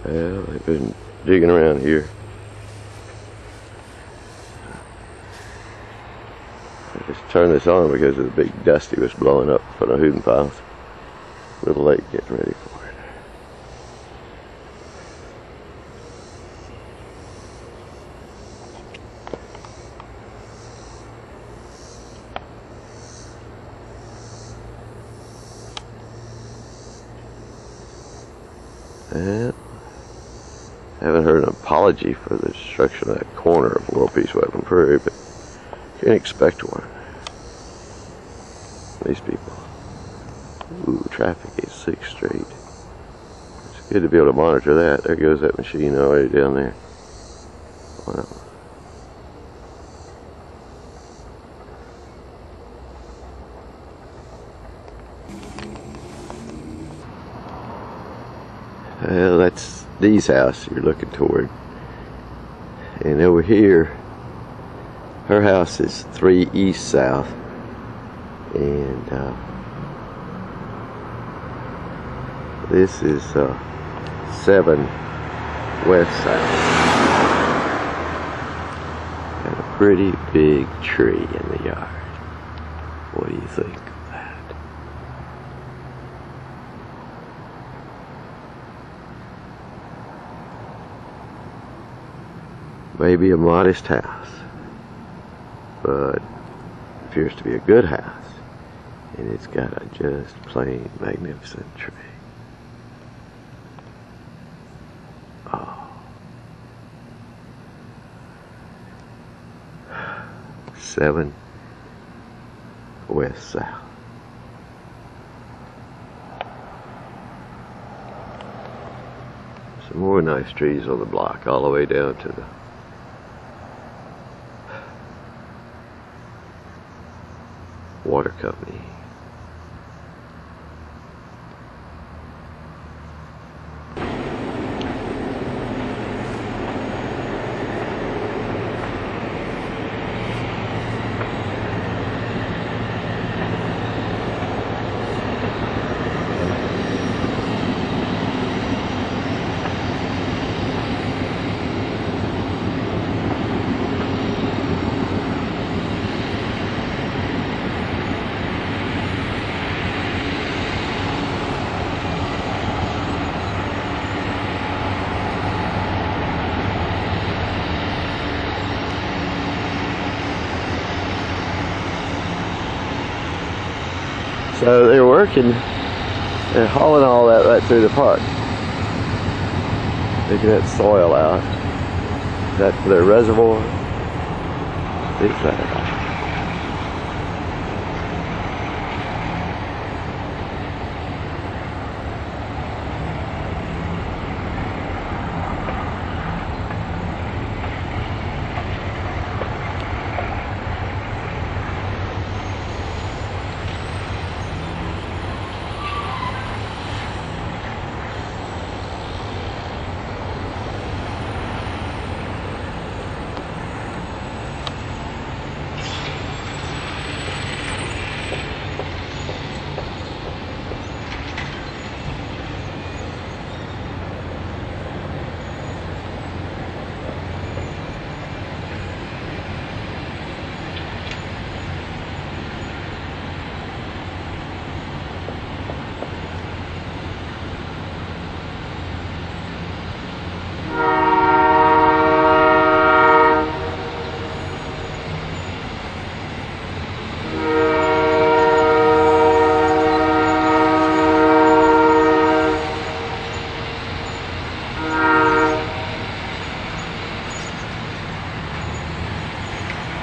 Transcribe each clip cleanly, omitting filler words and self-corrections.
Well, they've been digging around here. I just turned this on because of the big dusty was blowing up in front of Hooten piles. A little late getting ready for it. And I haven't heard an apology for the destruction of that corner of World Peace Wetland Prairie, but you can expect one. These people. Ooh, traffic is 6 straight. That's Good to be able to monitor that. There goes that machine already down there. Wow. Well, that's Dee's house you're looking toward. And over here, her house is 3 east south. And this is 7 west south. And a pretty big tree in the yard. What do you think of that? Maybe a modest house, but appears to be a good house. And it's got a just plain magnificent tree. Oh. 7 west south. Some more nice trees on the block all the way down to the water company. So they're working and hauling all that right through the park. Taking that soil out. Is that for their reservoir? Is that?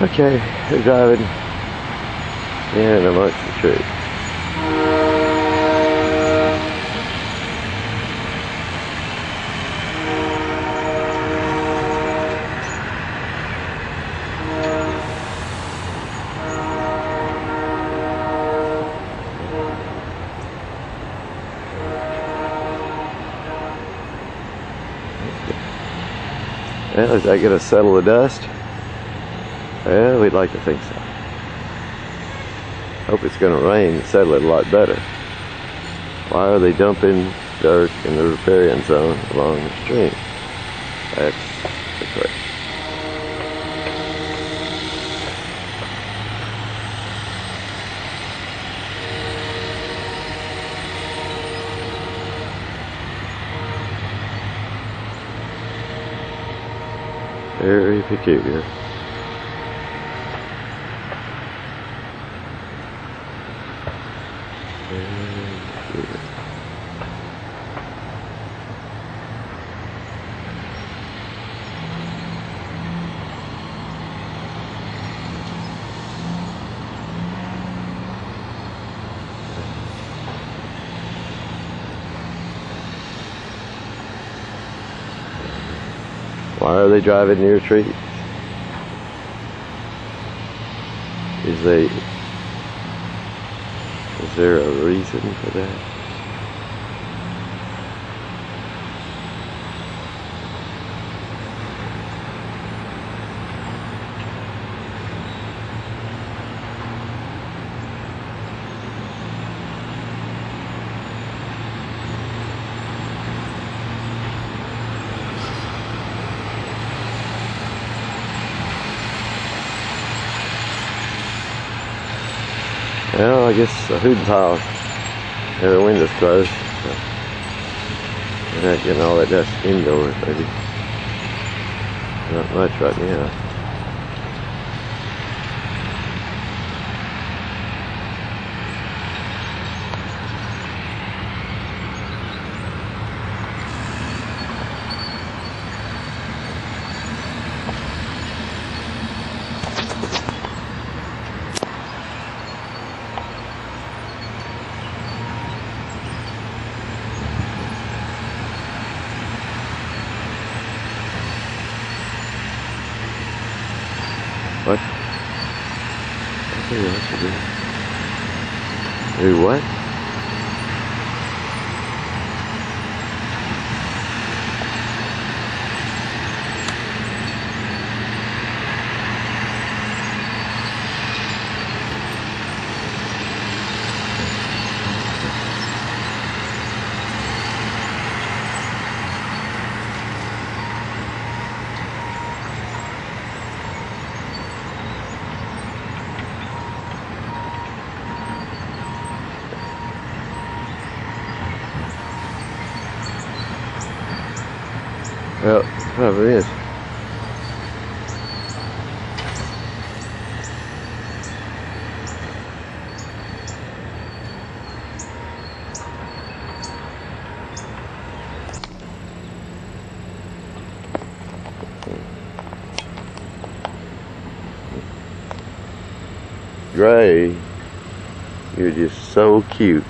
Okay, they're driving in amongst the trees. Well, is that going to settle the dust? Well, we'd like to think so. Hope it's going to rain and settle it a lot better. Why are they dumping dirt in the riparian zone along the stream? That's the question. Very peculiar. Why are they driving near trees? Is there a reason for that? Well, I guess the hooting piles and the windows closed. So we're not getting all that dust indoors, maybe. Not much right now. What? Okay, what to do? Do what? Well, probably is. Gray, you're just so cute.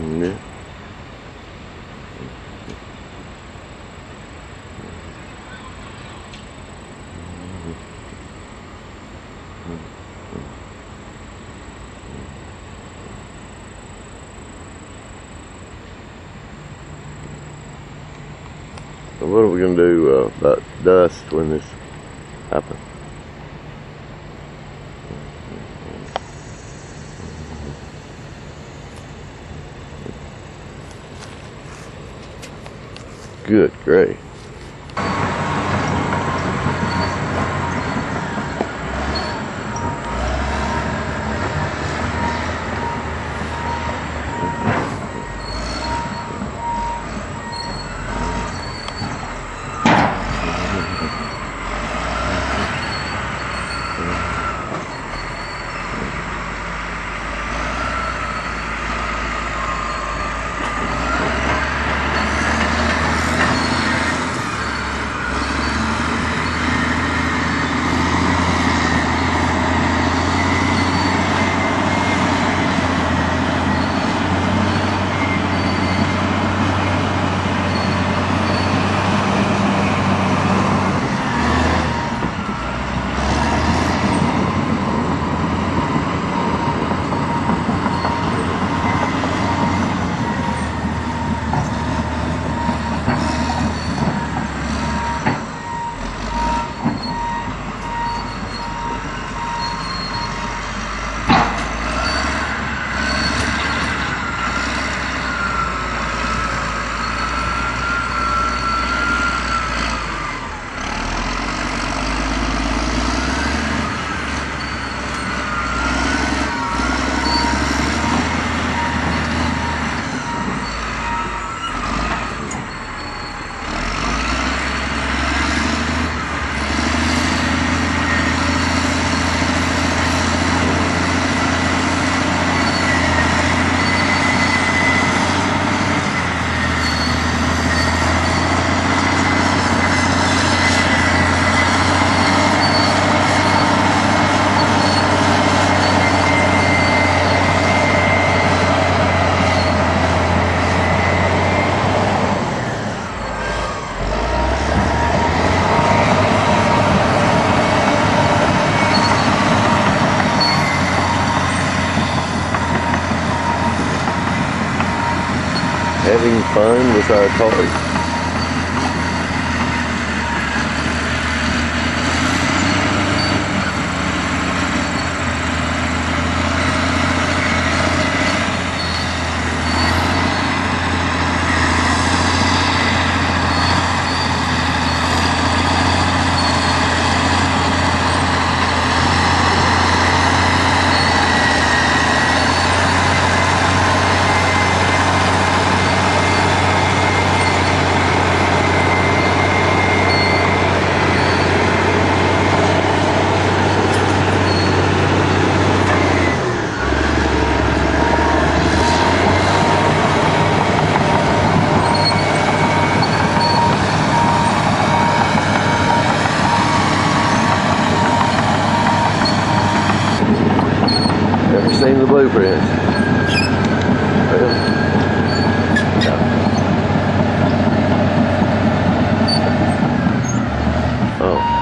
Yeah. So what are we going to do about dust when this happens? Good, great. having fun with our toys. Seen the blueprints. Really? No. Oh.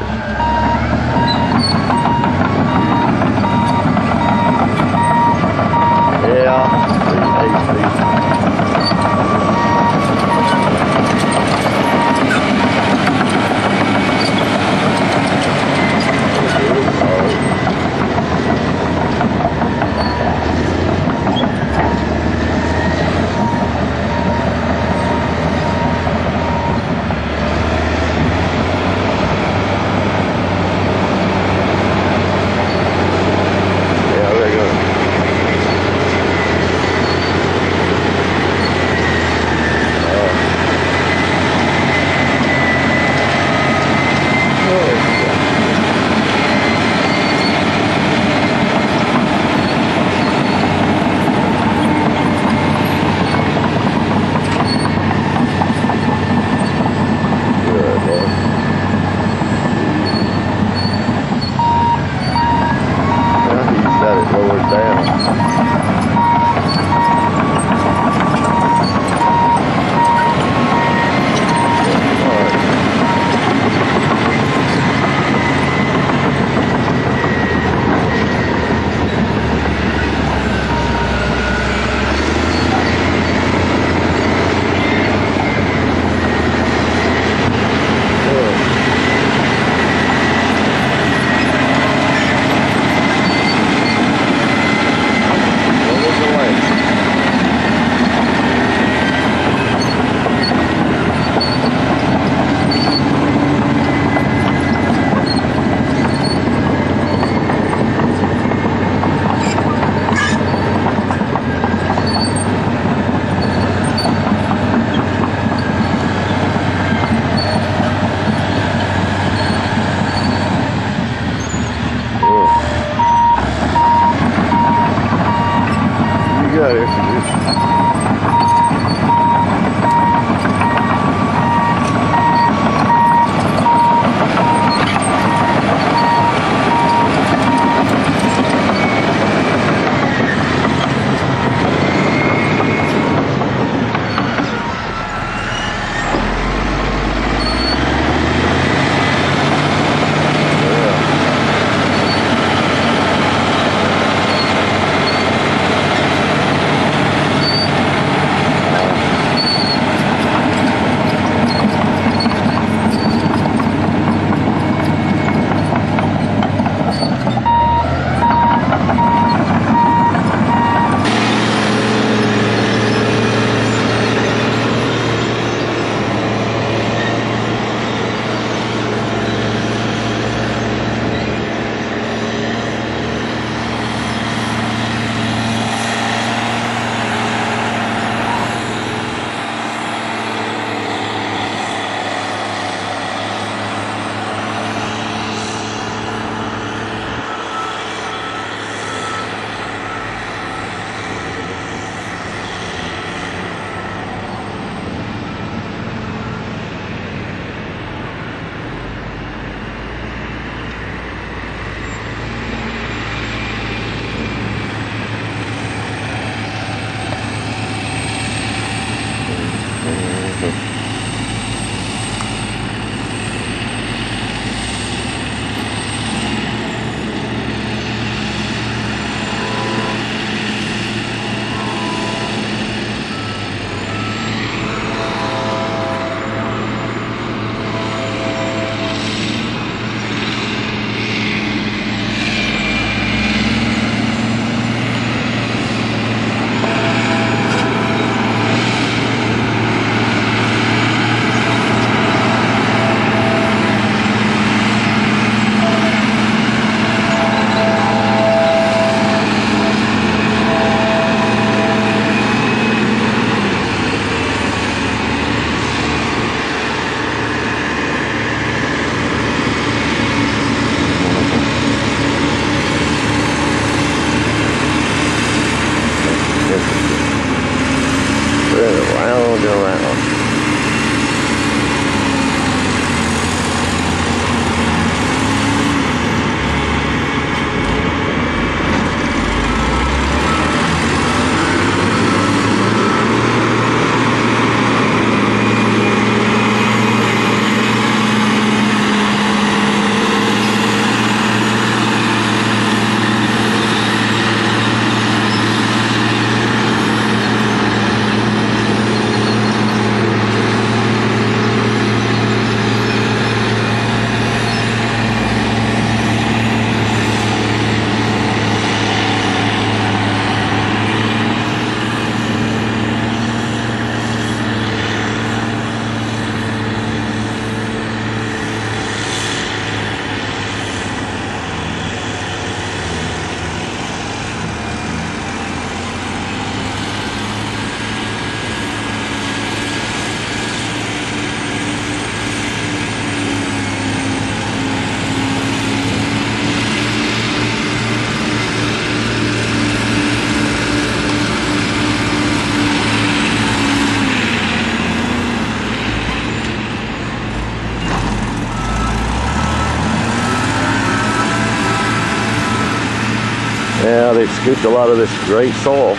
Now they've scooped a lot of this great soil,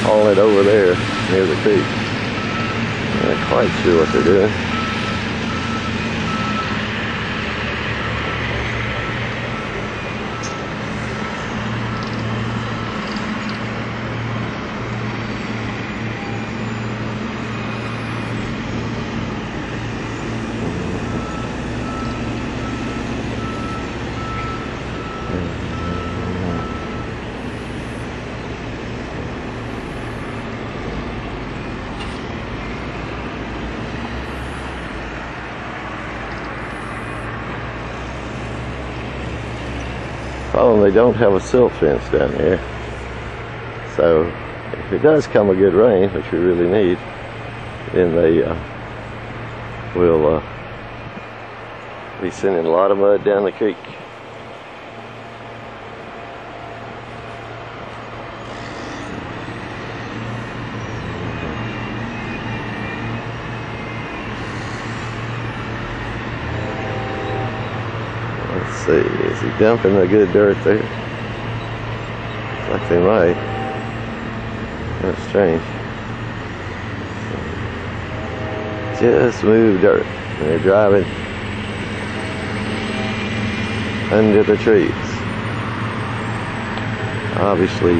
hauling it over there near the creek. I'm not quite sure what they're doing. Problem, they don't have a silt fence down here, so if it does come a good rain, which we really need, then they will be sending a lot of mud down the creek. Let's see, is he dumping the good dirt there? Looks like they might. That's strange. Just move dirt. And they're driving under the trees. Obviously,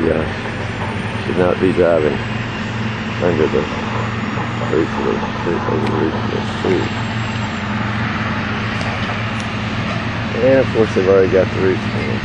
should not be driving under the roots of the trees. Yeah, of course they've already got the roots in it.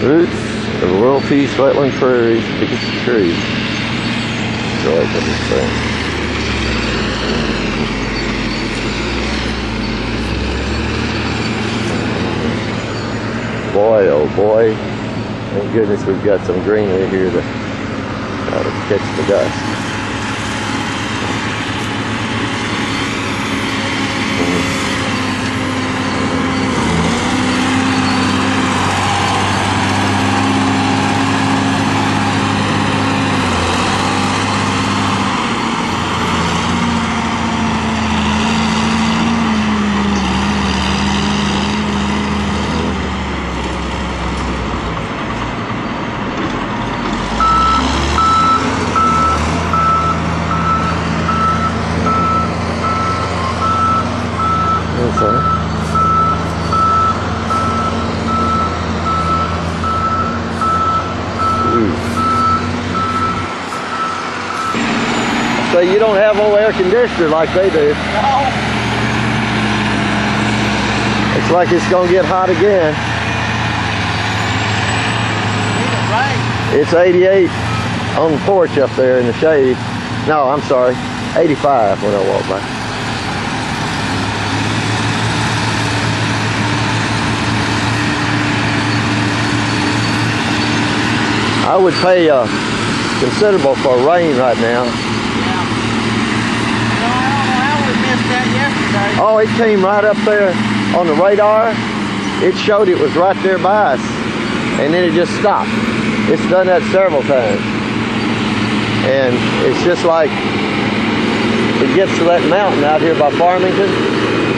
Roots of World Peace Wetland Prairie, biggest trees. So I like this thing. Boy, oh boy, thank goodness we've got some greenery here to try to catch the dust. So you don't have no air conditioner like they do. No. It's like it's gonna get hot again. It's 88 on the porch up there in the shade. No, I'm sorry, 85 when I walk by. I would pay considerable for rain right now. Yeah. No, I don't know how we missed that yesterday. Oh, it came right up there on the radar. It showed it was right there by us, and then it just stopped. It's done that several times. And it's just like it gets to that mountain out here by Farmington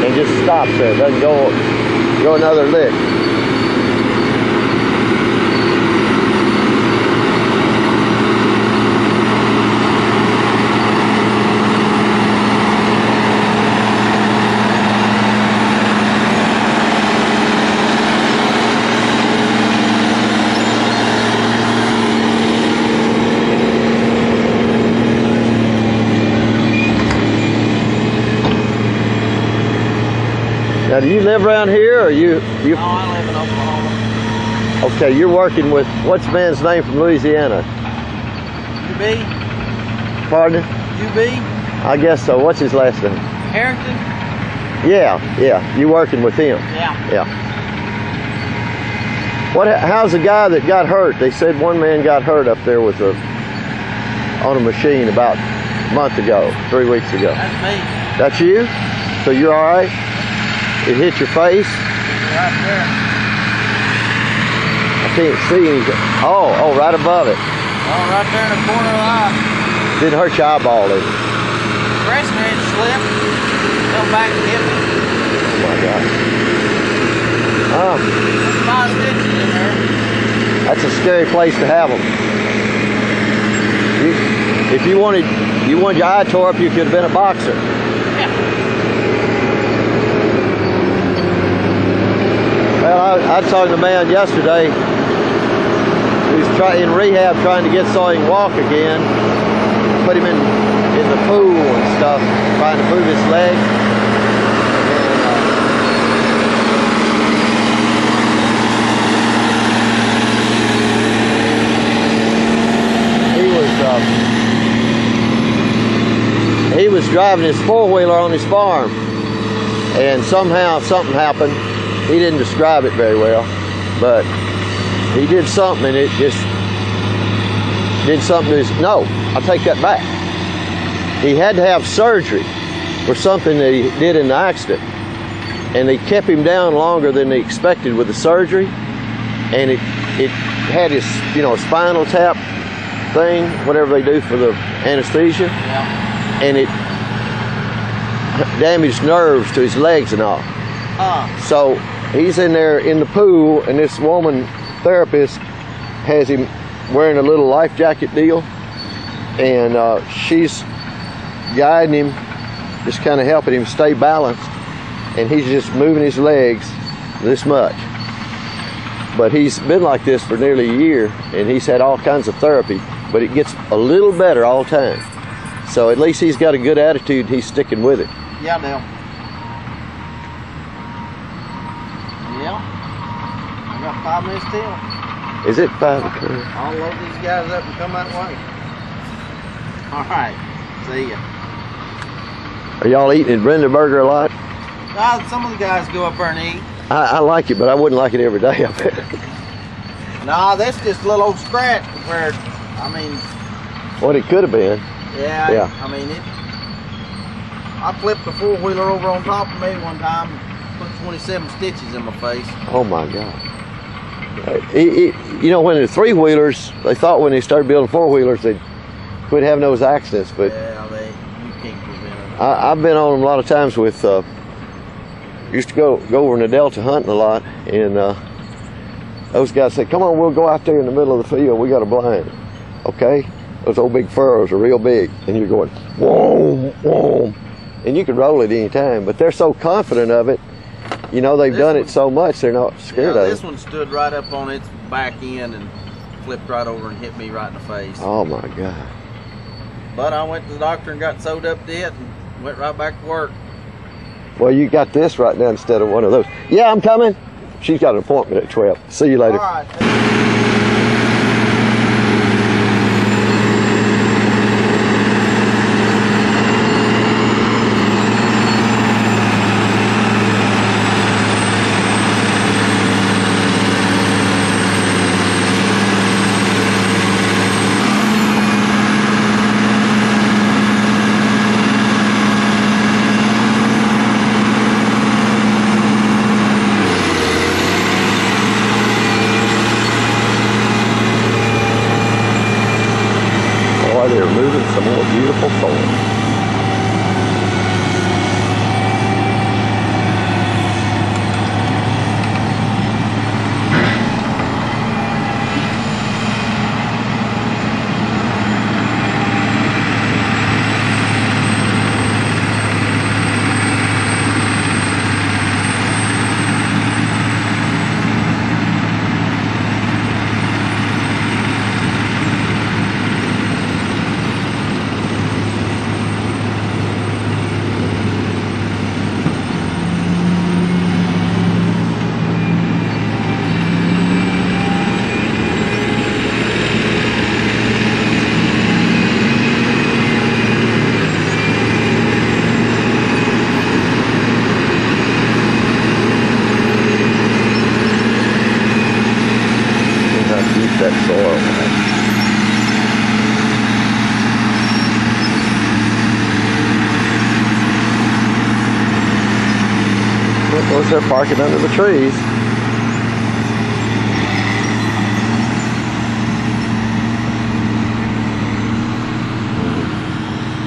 and just stops there. It doesn't go another lick. Now, do you live around here, or you? No, I live in Oklahoma. Okay, you're working with, what's the man's name from Louisiana? UB? Pardon? UB? I guess so. What's his last name? Harrington? Yeah. You working with him? Yeah. Yeah. How's the guy that got hurt? They said one man got hurt up there with on a machine about a month ago, 3 weeks ago. That's me. That's you? So you're all right? It hit your face? Right there. I can't see anything. Oh, right above it. Oh, right there in the corner of the eye. Didn't hurt your eyeball, did it? Pressed me and slipped. Come back and hit me. Oh my God. Oh, There's 5 stitches in there. that's a scary place to have them. If you wanted your eye tore up, you could have been a boxer. Yeah. Well, I talked to a man yesterday who's in rehab trying to get so he can walk again. Put him in the pool and stuff, trying to move his legs. And he was driving his four-wheeler on his farm, and somehow something happened. He didn't describe it very well, but he did something, and it just did something to his, no, I'll take that back. He had to have surgery for something that he did in the accident, and they kept him down longer than they expected with the surgery, and it had his, spinal tap thing, whatever they do for the anesthesia, Yeah. and it damaged nerves to his legs and all. So he's in there in the pool, and this woman therapist has him wearing a little life jacket deal, and she's guiding him, just kind of helping him stay balanced, and he's just moving his legs this much. But he's been like this for nearly a year, and he's had all kinds of therapy, but it gets a little better all the time. So at least he's got a good attitude, he's sticking with it. Yeah, Dale. Yeah. I got 5 minutes till. Is it 5 o'clock? I'll load these guys up and come that way. All right. See ya. Are y'all eating at Brenda Burger a lot? Some of the guys go up there and eat. I like it, but I wouldn't like it every day, I bet. Nah, that's just a little old scratch where, What it could have been. Yeah. I flipped the four-wheeler over on top of me one time, put 27 stitches in my face. Oh my God. When the three-wheelers, they thought when they started building four-wheelers, they'd quit having those accidents, but Yeah, you can't prevent it. I've been on them a lot of times with, used to go over in the Delta hunting a lot, and those guys said, come on, we'll go out there in the middle of the field, we got a blind. Okay? Those old big furrows are real big, and you're going, whoa, whoa. And you can roll it any time, but they're so confident of it, they've done it so much, they're not scared of it. This one stood right up on its back end and flipped right over and hit me right in the face. Oh my God. But I went to the doctor and got sewed up to it and went right back to work. Well, you got this right now instead of one of those. Yeah, I'm coming. She's got an appointment at 12. See you later. All right. They're moving some more beautiful soil. That soil. Well, of course, they're parking under the trees.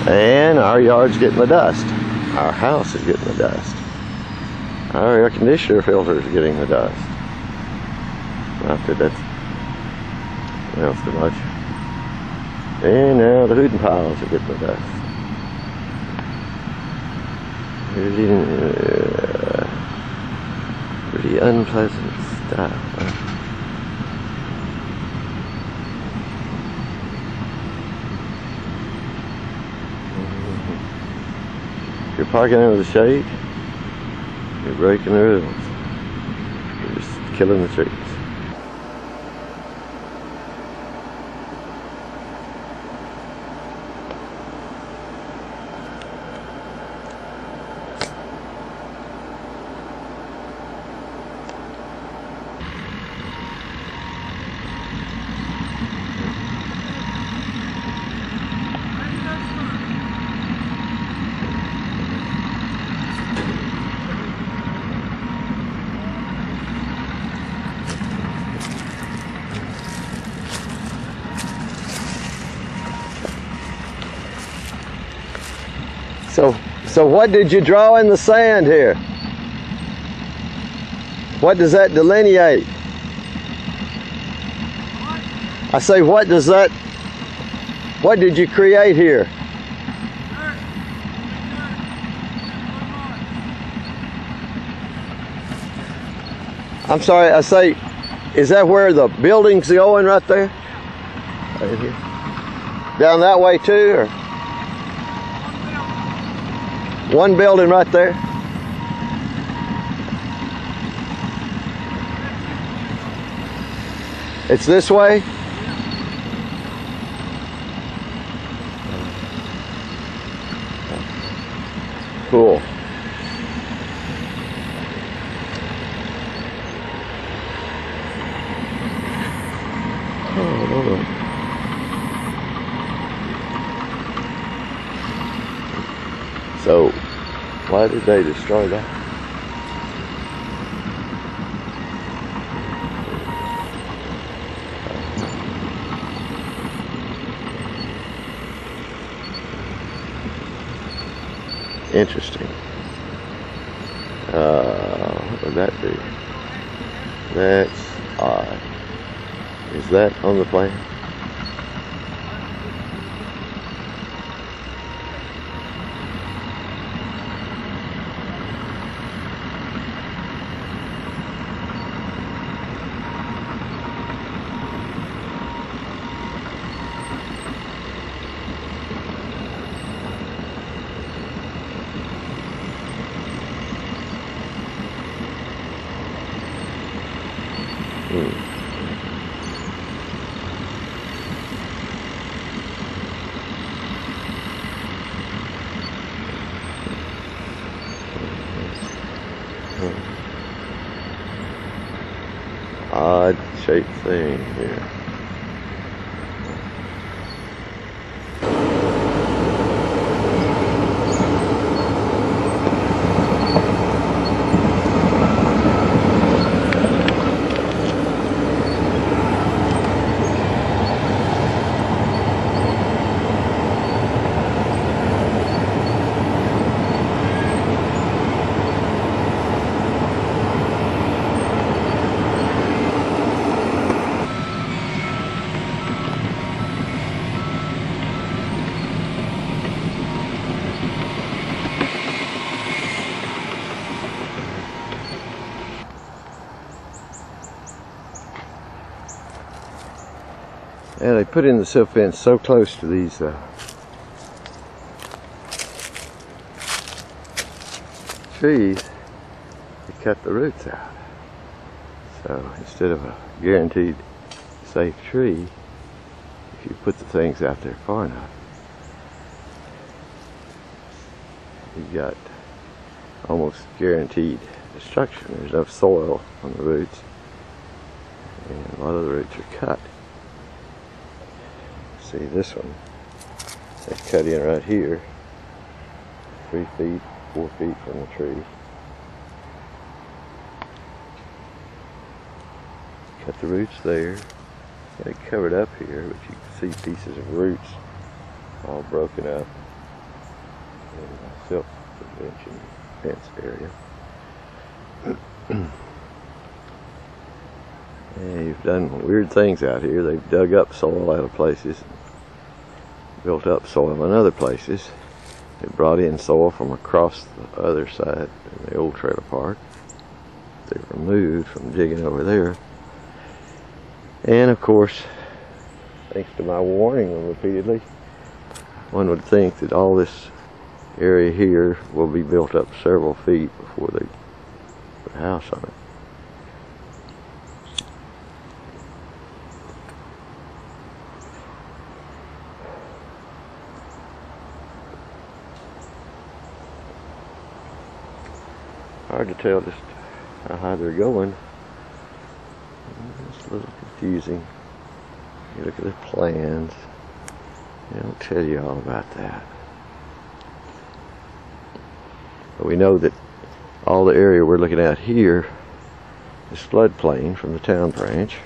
And our yard's getting the dust. Our house is getting the dust. Our air conditioner filter is getting the dust. Not that that's else too much. And now the hooting piles are getting the dust. Pretty unpleasant stuff. Huh? If you're parking under the shade, you're breaking the rules. You're just killing the trees. So what did you draw in the sand here? What does that delineate? I say, what did you create here? I'm sorry, I say, is that where the building's going right there? Right here? Down that way too, or? One building right there. It's this way? Cool. So, why did they destroy that? Interesting. What would that be? That's odd. Is that on the plan? shaped thing here. Yeah, they put in the silt fence so close to these trees, they cut the roots out. So instead of a guaranteed safe tree, if you put the things out there far enough, you've got almost guaranteed destruction. There's enough soil on the roots, and a lot of the roots are cut. See this one, they cut in right here, 3 feet, 4 feet from the tree. Cut the roots there. Got it covered up here, but you can see pieces of roots all broken up in the silt prevention fence area. Yeah, you've done weird things out here. They've dug up soil out of places, built up soil in other places. They brought in soil from across the other side in the old trailer park. They removed from digging over there. And of course, thanks to my warning them repeatedly, one would think that all this area here will be built up several feet before they put a house on it. Hard to tell just how high they're going. It's a little confusing. You look at the plans, they don't tell you all about that. But we know that all the area we're looking at here is floodplain from the town branch.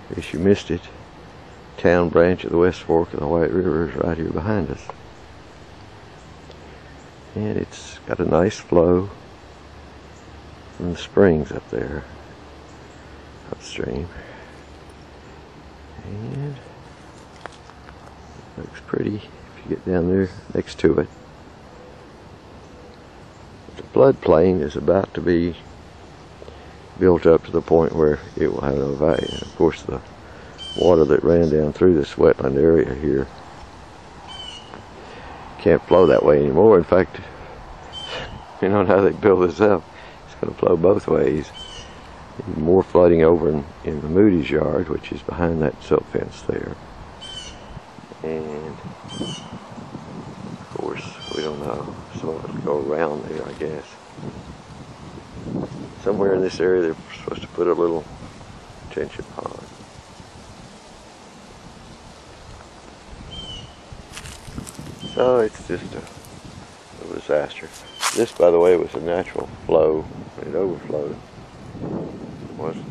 In case you missed it, town branch of the West Fork of the White River is right here behind us. And it's got a nice flow from the springs up there, upstream. And it looks pretty if you get down there next to it. The floodplain is about to be built up to the point where it will have no value. And of course, the water that ran down through this wetland area here can't flow that way anymore. In fact, you know how they build this up, it's going to flow both ways. More flooding over in the Moody's yard, which is behind that silt fence there. And of course, we don't know, so it'll go around there, I guess. Somewhere in this area they're supposed to put a little retention pond. So it's just a disaster. This, by the way, was a natural flow. It overflowed. It wasn't.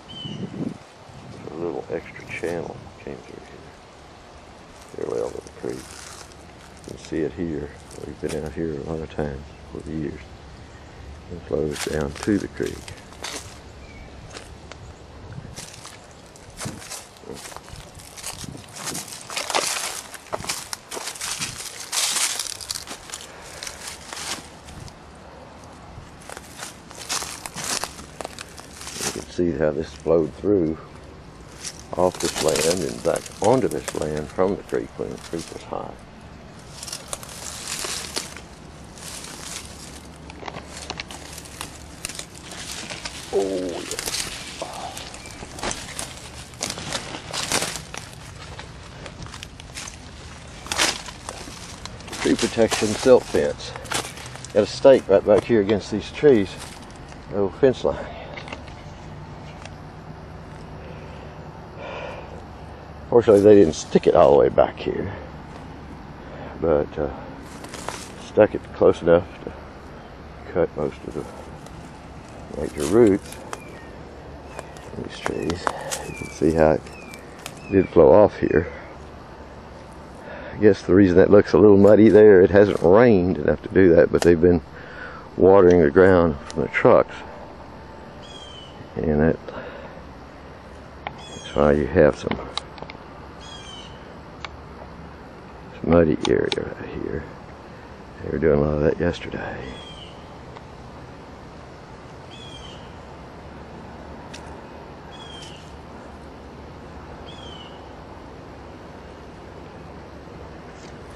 So a little extra channel came through here, parallel to the creek. You can see it here. We've been out here a lot of times over the years. It flows down to the creek. See how this flowed through off this land and back onto this land from the creek when the creek was high. Oh yeah. Tree protection silt fence. Got a stake right back here against these trees. No fence line. Fortunately, they didn't stick it all the way back here, but stuck it close enough to cut most of the major roots in these trees. You can see how it did flow off here. I guess the reason that looks a little muddy there, it hasn't rained enough to do that, but they've been watering the ground from the trucks, and that's why you have some muddy area right here. They were doing a lot of that yesterday.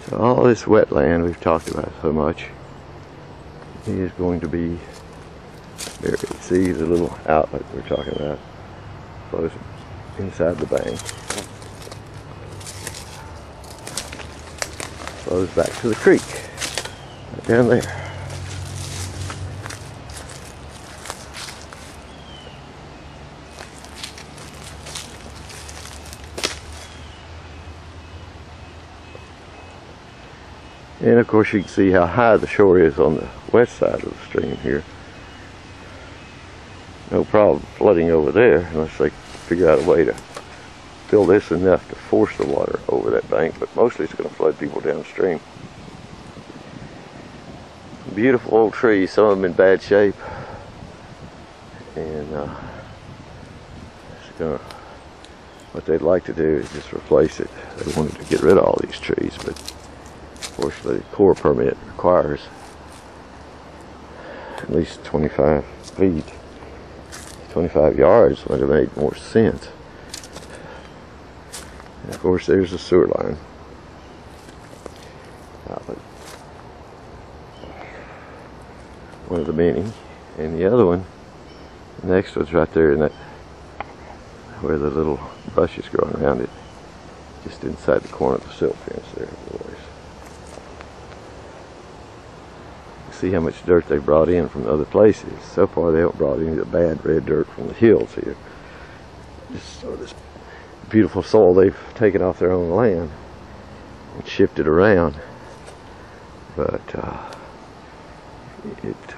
So all this wetland we've talked about so much is going to be buried. See the little outlet we're talking about flows inside the bank. Flows back to the creek, right down there. And of course you can see how high the shore is on the west side of the stream here. No problem flooding over there unless they figure out a way to fill this enough to force the water over that bank, but mostly it's going to flood people downstream. Beautiful old trees, some of them in bad shape, and what they'd like to do is just replace it. They wanted to get rid of all these trees, but unfortunately the Corps permit requires at least 25 feet. 25 yards would have made more sense. And of course there's the sewer line outlet. One of the many. And the other one, the next one's right there in that, where the little brush is growing around it, just inside the corner of the silt fence there, boys. See how much dirt they brought in from other places. So far they haven't brought any of the bad red dirt from the hills here. Just sort of this beautiful soil they've taken off their own land and shifted around. But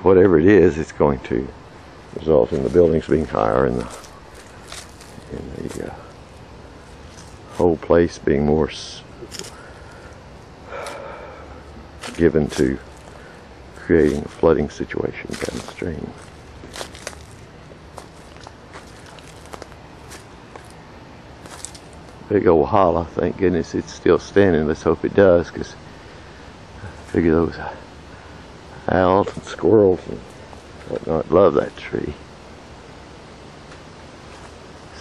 whatever it is, it's going to result in the buildings being higher and the whole place being more given to creating a flooding situation downstream. Big old holler, thank goodness it's still standing. Let's hope it does, because I figure those owls and squirrels and whatnot love that tree.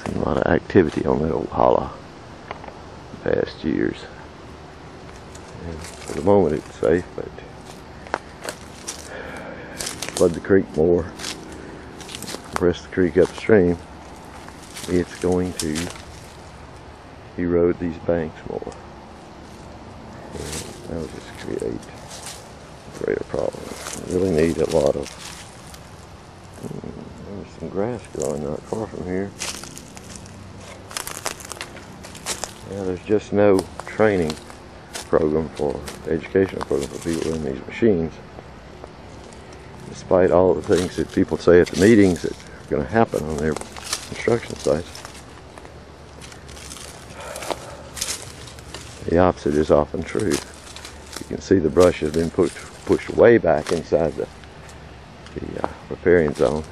Seen a lot of activity on that old holler the past years. And for the moment it's safe, but flood the creek more, press the creek upstream, it's going to erode these banks more. And that'll just create greater problems. We really need a lot of, there's some grass growing not far from here. Now there's just no training program educational program for people in these machines. Despite all the things that people say at the meetings that are going to happen on their construction sites, the opposite is often true. You can see the brush has been pushed way back inside the riparian zone,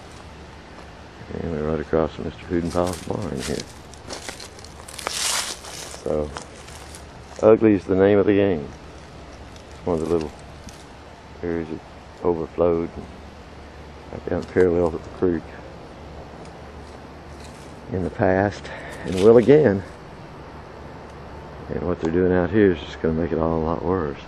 and we're right across from Mr. Hudenpau's barn here. So, ugly is the name of the game. It's one of the little areas that overflowed right down parallel to the creek in the past, and will again. And what they're doing out here is just going to make it all a lot worse.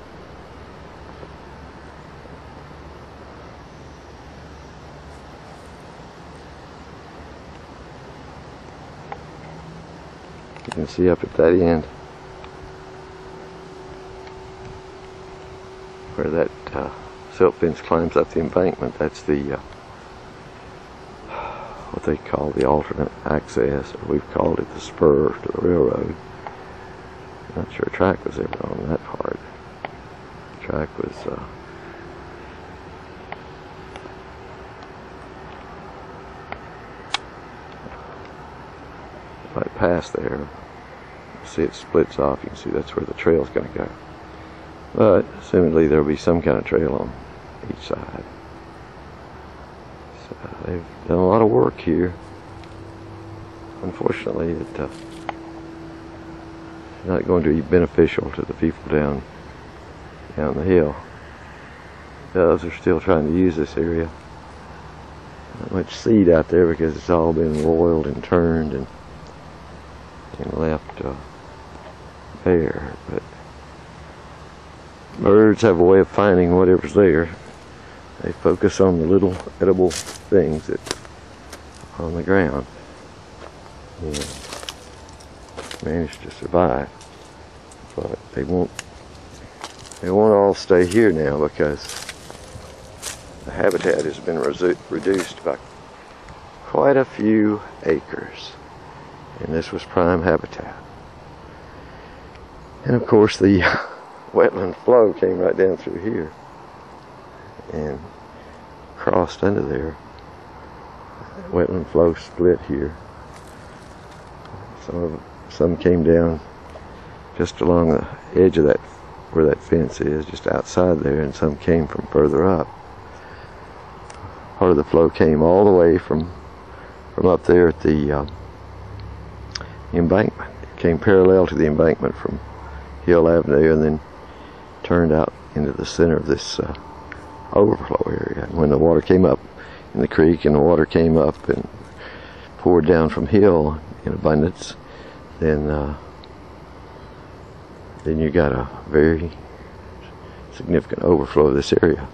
You can see up at that end where that silt fence climbs up the embankment. That's the what they call the alternate access, or we've called it the spur to the railroad. Not sure a track was ever on that part. The track was right past there. See, it splits off. You can see that's where the trail's going to go. But assumedly there'll be some kind of trail on each side. So they've done a lot of work here. Unfortunately, it's not going to be beneficial to the people down the hill. Doves are still trying to use this area. Not much seed out there because it's all been roiled and turned and left bare. But birds have a way of finding whatever's there. They focus on the little edible things that are on the ground and manage to survive. But they won't all stay here now because the habitat has been reduced by quite a few acres, and this was prime habitat. And of course the wetland flow came right down through here and crossed under there. Wetland flow split here. Some came down just along the edge of that, where that fence is, just outside there, and some came from further up. Part of the flow came all the way from up there at the embankment. It came parallel to the embankment from Hill Avenue and then turned out into the center of this overflow area. And when the water came up in the creek and the water came up and poured down from Hill in abundance, then you got a very significant overflow of this area.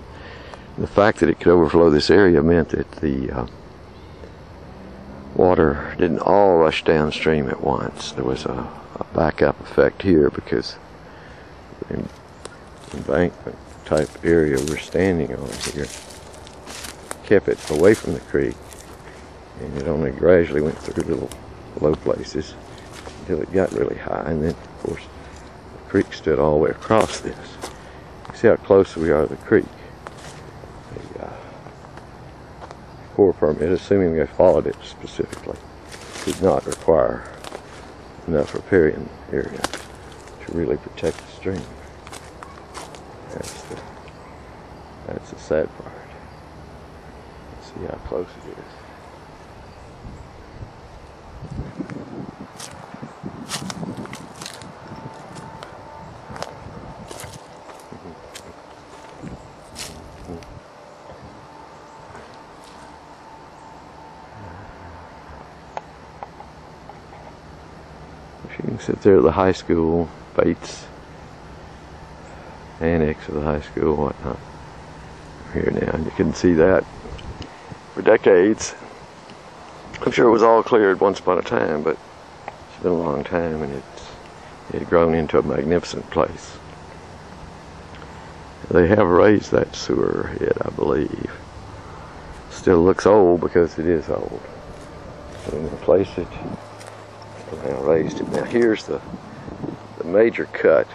The fact that it could overflow this area meant that the water didn't all rush downstream at once. There was a backup effect here because the embankment type area we're standing on here kept it away from the creek, and it only gradually went through little low places until it got really high, and then of course the creek stood all the way across this. You see how close we are to the creek. The Corps permit, assuming they followed it specifically, did not require enough riparian area to really protect the stream. That's the sad part. Let's see how close it is. You can sit there at the high school, Bates annex of the high school, whatnot. Here now, and you can see that for decades. I'm sure it was all cleared once upon a time, but it's been a long time, and it had grown into a magnificent place. They have raised that sewer head, I believe. Still looks old because it is old. So in place it, now raised it. Now here's the major cut.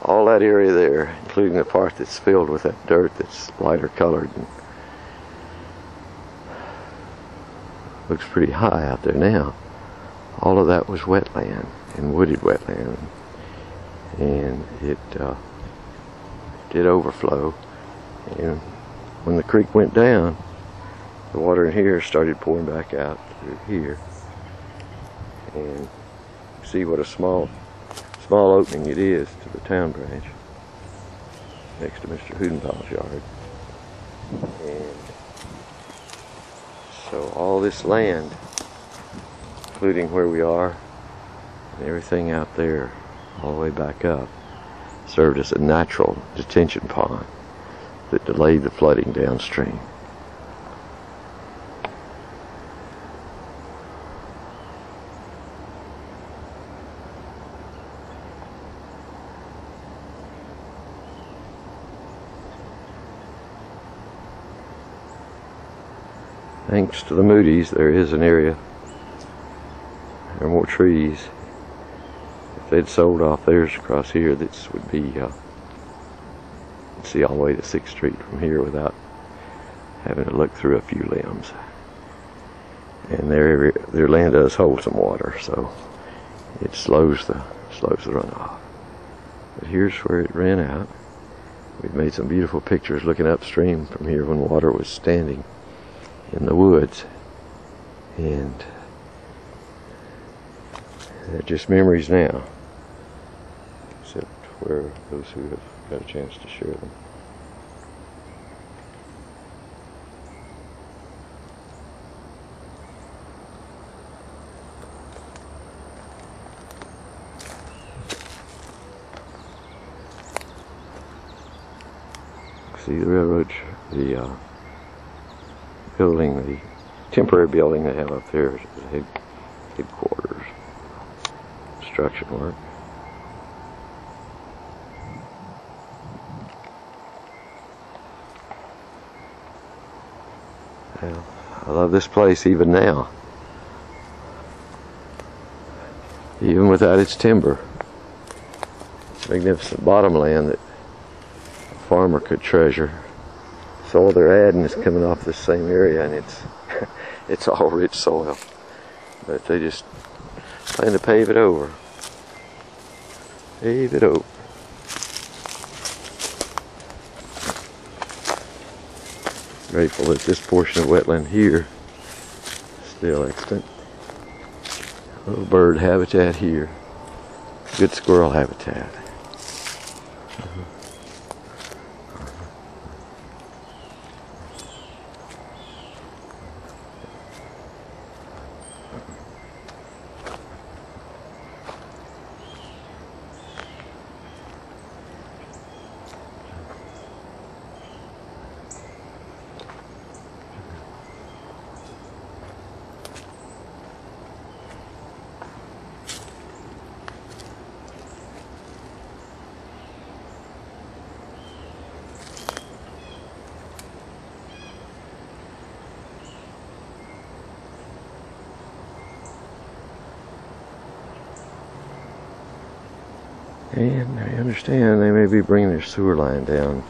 All that area there, including the part that's filled with that dirt that's lighter colored and looks pretty high out there now. All of that was wetland and wooded wetland, and it did overflow. And when the creek went down, the water in here started pouring back out through here. And see what a small opening it is to the town branch next to Mr. Hudenpau's yard. And so all this land, including where we are and everything out there all the way back up, served as a natural detention pond that delayed the flooding downstream. Thanks to the Moody's, there is an area, there are more trees if they'd sold off theirs across here, this would be, see all the way to 6th Street from here without having to look through a few limbs. And their land does hold some water, so it slows the runoff. But here's where it ran out. We've made some beautiful pictures looking upstream from here when water was standing in the woods. And they're just memories now, except for those who have got a chance to share them. See the railroad, the building, the temporary building they have up there is the headquarters. Construction work. Well, I love this place even now, even without its timber. It's magnificent bottomland that a farmer could treasure. Soil they're adding is coming off this same area, and it's all rich soil, but they just plan to pave it over. Pave it over. Grateful that this portion of wetland here is still extant. A little bird habitat here. Good squirrel habitat. And I understand they may be bringing their sewer line down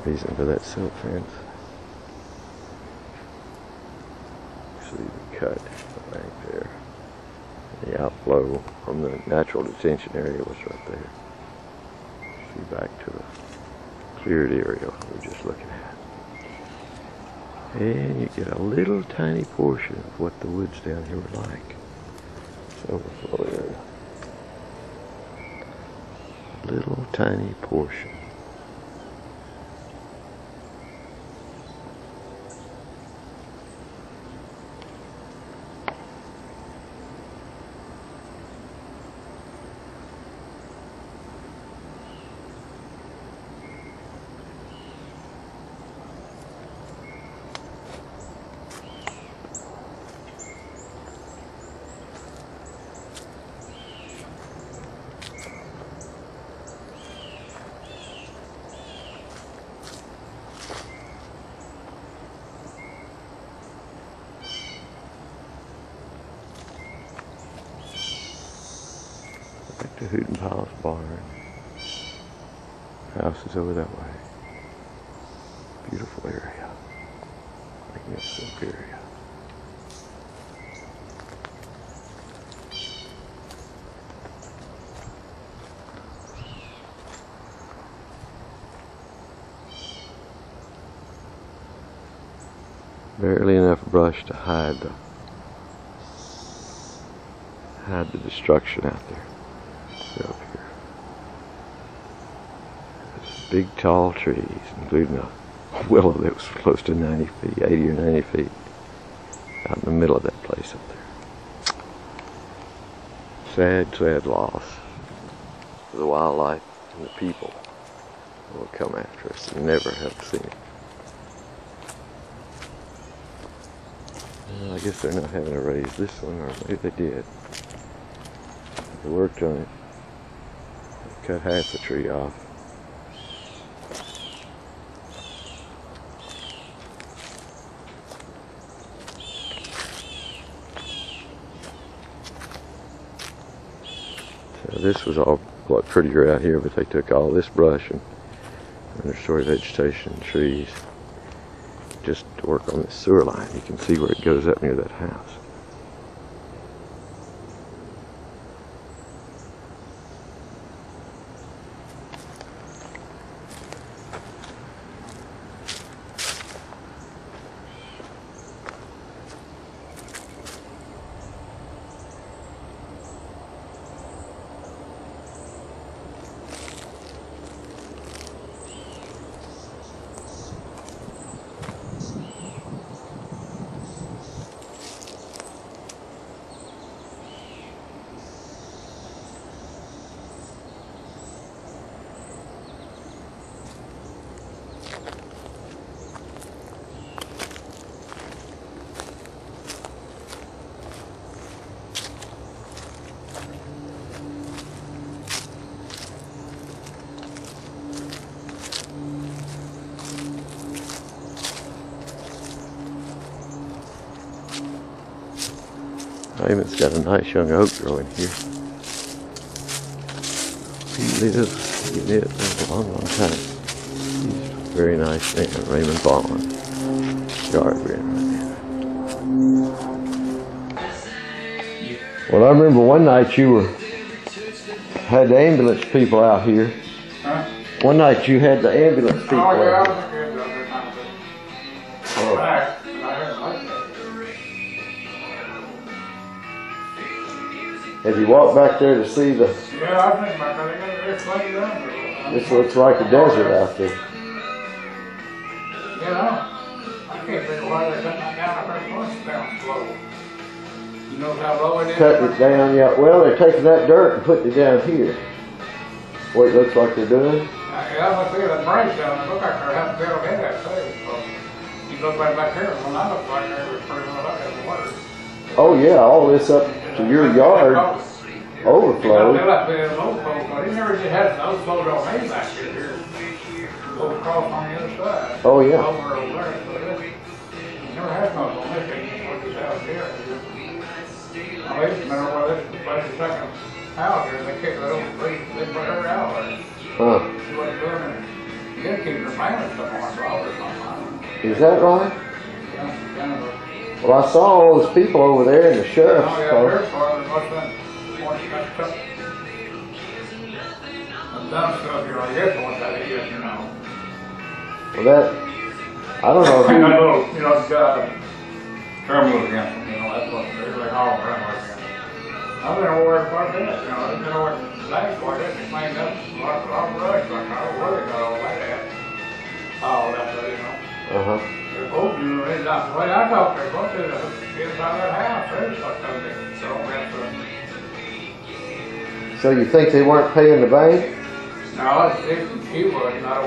these into that silt fence. See the cut right there. The outflow from the natural detention area was right there. See back to the cleared area we were just looking at. And you get a little tiny portion of what the woods down here were like. It's overflow area. Little tiny portion. To Hooten Pile's barn. House is over that way. Beautiful area. Magnificent area. Barely enough brush to hide the destruction out there. Up here. There's big tall trees, including a willow that was close to 90 feet, 80 or 90 feet, out in the middle of that place up there. Sad, sad loss for the wildlife and the people who will come after us and never have seen it. Well, I guess they're not having to raise this one, or maybe they did. They worked on it. Cut half the tree off. So this was all a lot prettier out here, but they took all this brush and understory vegetation and trees just to work on this sewer line. You can see where it goes up near that house. Raymond's got a nice young oak growing here. He lives, he lived a long, long time. He's a very nice man, Raymond Bond. Yard we're in right now. Well, I remember one night you had the ambulance people out here. Huh? One night you had the ambulance people out here. Have you walked back there to see the... Yeah, I think back there. It's like that. This looks like a desert out there. You know, I can't think why they're cutting that down at first down slow. You know how low it is? Cutting it down, yeah. Well, they're taking that dirt and putting it down here. What it looks like they're doing. Yeah, I see that branch down there. Look like they're having to build in that too. You look right back here, when I look like there was pretty well up in the water. Oh yeah, all this up to your yard overflow. They like the overflow, but he never just had an overflow on me back here. Go across on the other side. Oh yeah. Over there. So he never had no on this thing. What is out here? I used to remember where this place is second house here. They kicked that old tree. They put her out there. Huh. She wasn't doing it. You gotta keep her family somewhere, Robert, something. Is that right? Yeah, kind of a... Well, I saw all those people over there in the sheriff's Oh, yeah, car. sheriff's car. There's much been I'm done stuff here. I guess once that is, you know. Well, that, I don't know And that who, little, you know, terminal against them, you know, that's what they're like all around like that. I've been over there quite a bit, you know, they've been over last like that, they cleaned up a lot of brush, like, I don't know where they got all that at. All that, you know. uh-huh. Oh, you know, it's not the way I talked to her, but it's inside that house, there's like something, so that's So you think they weren't paying the bank? no, it's, she was, not a